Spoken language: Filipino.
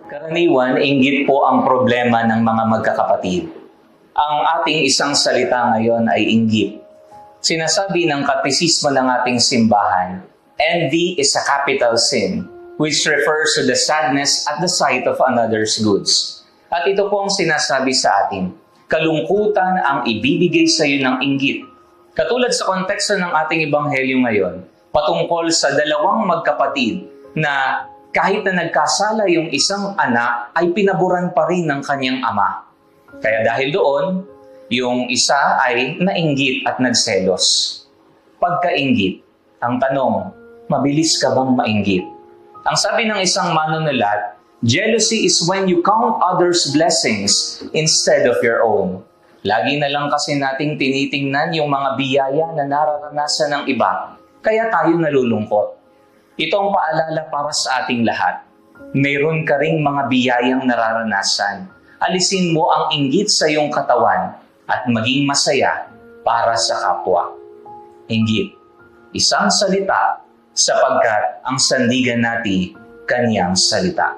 Karaniwan, inggit po ang problema ng mga magkakapatid. Ang ating isang salita ngayon ay inggit. Sinasabi ng katekismo ng ating simbahan, envy is a capital sin, which refers to the sadness at the sight of another's goods. At ito po ang sinasabi sa atin, kalungkutan ang ibibigay sa iyo ng inggit. Katulad sa konteksto ng ating ebanghelyo ngayon, patungkol sa dalawang magkapatid na kahit na nagkasala yung isang anak, ay pinaboran pa rin ng kanyang ama. Kaya dahil doon, yung isa ay nainggit at nagselos. Pagkainggit, ang tanong, mabilis ka bang mainggit? Ang sabi ng isang manunulat, jealousy is when you count others' blessings instead of your own. Lagi na lang kasi nating tinitingnan yung mga biyaya na nararanasan ng iba, kaya tayo nalulungkot. Ito ang paalala para sa ating lahat. Mayroon ka ring mga biyayang nararanasan. Alisin mo ang inggit sa iyong katawan at maging masaya para sa kapwa. Inggit, isang salita sapagkat ang sandigan natin kanyang salita.